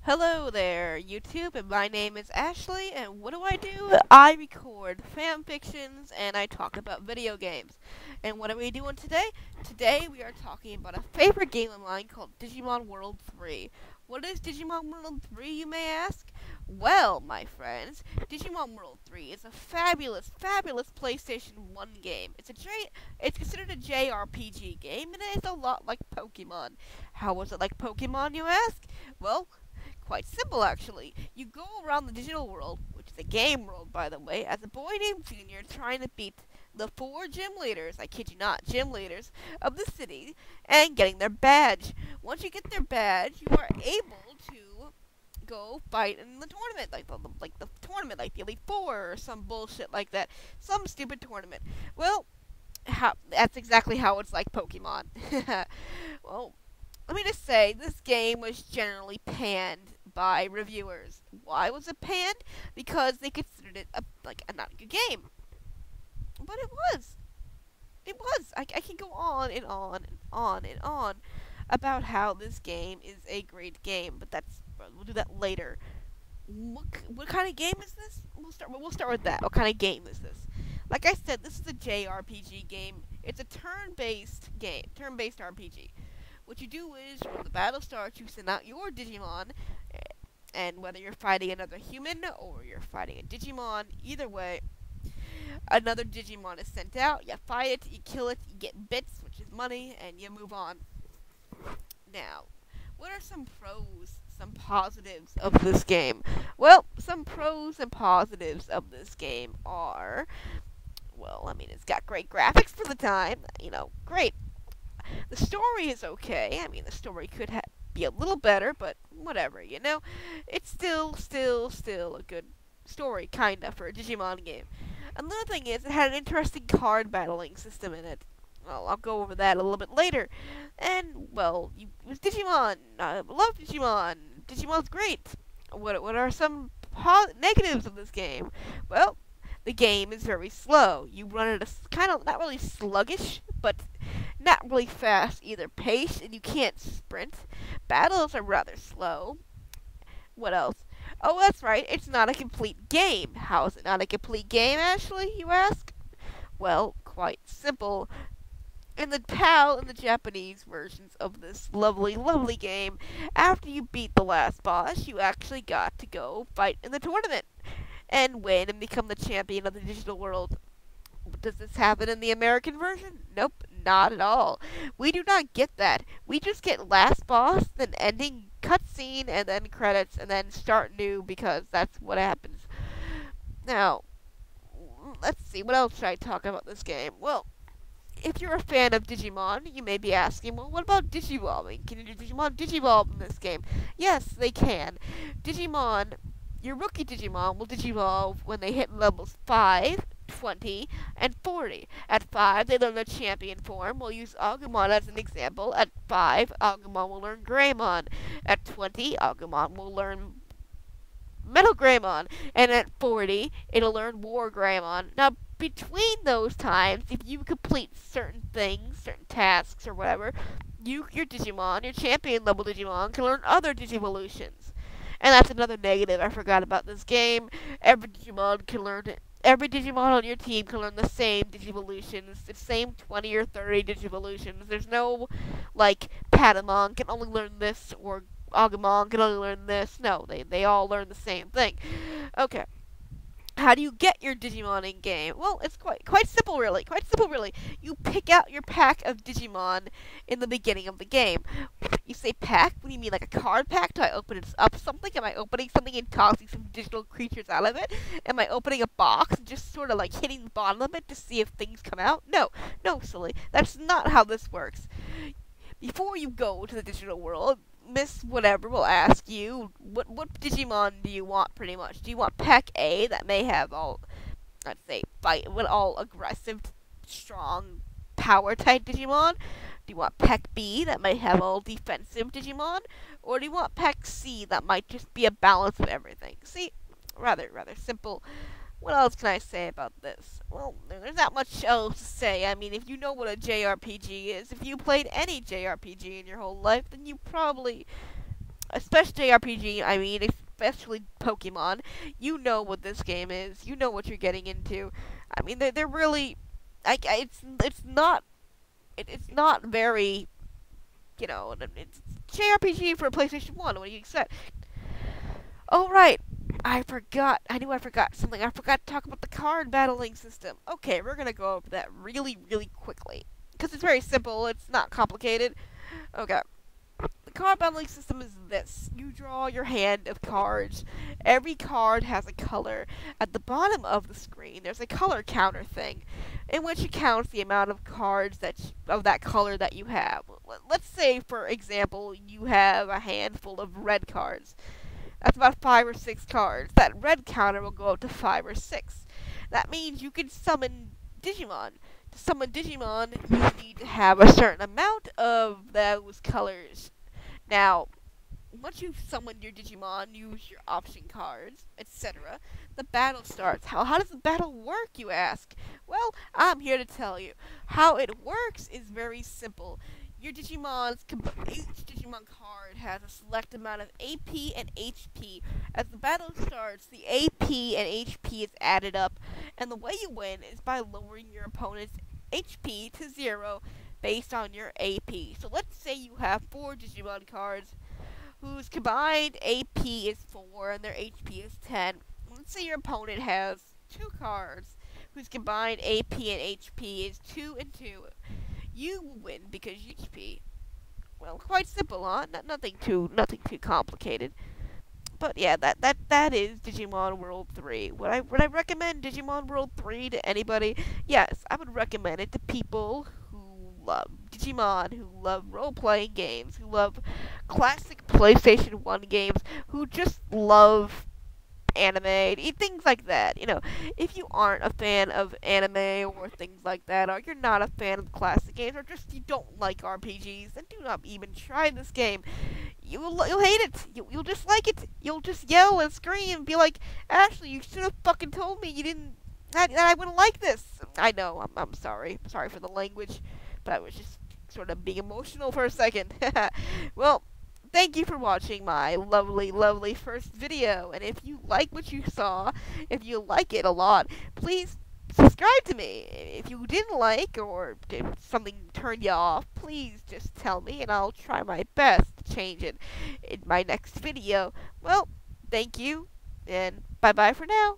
Hello there, YouTube, and my name is Ashley, and what do? I record fan fictions, and I talk about video games. And what are we doing today? Today we are talking about a favorite game of mine called Digimon World 3. What is Digimon World 3, you may ask? Well, my friends, Digimon World 3 is a fabulous, fabulous PlayStation 1 game. It's considered a JRPG game, and it is a lot like Pokemon. How was it like Pokemon, you ask? Well, quite simple, actually. You go around the digital world, which is a game world, by the way, as a boy named Junior trying to beat the 4 gym leaders, I kid you not, gym leaders of the city, and getting their badge. Once you get their badge, you are able to go fight in the tournament, like the Elite Four or some bullshit like that, some stupid tournament. Well, that's exactly how it's like Pokemon. Well, let me just say, this game was generally panned by reviewers. Why was it panned? Because they considered it a not good game. But it was. It was. I can go on and on and on and on about how this game is a great game, but we'll do that later. What kind of game is this? We'll start with that. What kind of game is this? Like I said, this is a JRPG game. It's a turn-based game, turn-based RPG. What you do is, when the battle starts, you send out your Digimon, and whether you're fighting another human or you're fighting a Digimon, either way, another Digimon is sent out, you fight it, you kill it, you get bits, which is money, and you move on. Now, what are some pros, some positives of this game? Well, some pros and positives of this game are, well, I mean, it's got great graphics for the time, great. The story is okay. I mean, the story could be a little better, but whatever, It's still a good story, kinda, for a Digimon game. Another thing is, it had an interesting card battling system in it. Well, I'll go over that a little bit later. And, well, it was Digimon. I love Digimon. Digimon's great. What are some negatives of this game? Well, the game is very slow. You run at a kind of, not really sluggish, but not really fast either pace, and you can't sprint. Battles are rather slow. What else? Oh, that's right, it's not a complete game. How is it not a complete game, Ashley, you ask? Well, quite simple. In the PAL and the Japanese versions of this lovely, lovely game, after you beat the last boss, you actually got to go fight in the tournament and win and become the champion of the digital world. Does this happen in the American version? Nope, not at all. We do not get that. We just get last boss, then ending cutscene, and then credits, and then start new, because that's what happens. Now, let's see, what else should I talk about this game? Well, if you're a fan of Digimon, you may be asking, well, what about Digivolving? Can you do Digivolve in this game? Yes, they can. Your rookie Digimon will Digivolve when they hit levels 5, 20, and 40. At 5, they learn the champion form. We'll use Agumon as an example. At 5, Agumon will learn Greymon. At 20, Agumon will learn Metal Greymon. And at 40, it'll learn War Greymon. Now, between those times, if you complete certain things, certain tasks, or whatever, your Digimon, your champion level Digimon, can learn other Digivolutions. And that's another negative I forgot about this game. Every Digimon on your team can learn the same Digivolutions, the same 20 or 30 Digivolutions. There's no, like, Patamon can only learn this, or Agumon can only learn this. No, they all learn the same thing. Okay. How do you get your Digimon in game? Well, it's quite simple, really. Quite simple, really. You pick out your pack of Digimon in the beginning of the game. You say pack? What do you mean, like a card pack? Do I open it up something? Am I opening something and tossing some digital creatures out of it? Am I opening a box and just sort of like hitting the bottom of it to see if things come out? No, silly. That's not how this works. Before you go to the digital world, Miss Whatever will ask you, what Digimon do you want, pretty much? Do you want Pack A, that may have all, let's say, all aggressive, strong, power-type Digimon? Do you want Pack B, that might have all defensive Digimon? Or do you want Pack C, that might just be a balance of everything? See, rather simple. What else can I say about this? Well, there's not much else to say. I mean, if you know what a JRPG is, if you played any JRPG in your whole life, then you probably especially JRPG. I mean, especially Pokemon. You know what this game is. You know what you're getting into. I mean, they're really, it's not very, it's JRPG for a PlayStation 1. What do you expect? Oh, right. I forgot. I knew I forgot something. I forgot to talk about the card battling system. Okay, we're going to go over that really, really quickly. Because it's very simple. It's not complicated. Okay. The card battling system is this. You draw your hand of cards. Every card has a color. At the bottom of the screen, there's a color counter thing, in which it counts the amount of cards of that color that you have. Let's say, for example, you have a handful of red cards. That's about 5 or 6 cards. That red counter will go up to 5 or 6. That means you can summon Digimon. To summon Digimon, you need to have a certain amount of those colors. Now, once you've summoned your Digimon, use your option cards, etc., the battle starts. How does the battle work, you ask? Well, I'm here to tell you. How it works is very simple. Each Digimon card has a select amount of AP and HP. As the battle starts, the AP and HP is added up, and the way you win is by lowering your opponent's HP to 0 based on your AP. So let's say you have 4 Digimon cards whose combined AP is 4 and their HP is 10. Let's say your opponent has 2 cards whose combined AP and HP is 2 and 2. You will win because HP. Well, quite simple, huh? Nothing too complicated. But yeah, that is Digimon World 3. Would I recommend Digimon World 3 to anybody? Yes, I would recommend it to people who love Digimon, who love role-playing games, who love classic PlayStation 1 games, who just love anime, things like that. If you aren't a fan of anime or things like that, or you're not a fan of classic games, or just you don't like RPGs, then do not even try this game. You'll hate it. You'll dislike it. You'll just yell and scream and be like, Ashley, you should have fucking told me you didn't. That I wouldn't like this. I know. I'm sorry. Sorry for the language, but I was just sort of being emotional for a second. Well, thank you for watching my lovely, lovely first video. And if you like what you saw, if you like it a lot, please subscribe to me. If you didn't like or if something turned you off, please just tell me and I'll try my best to change it in my next video. Well, thank you and bye-bye for now.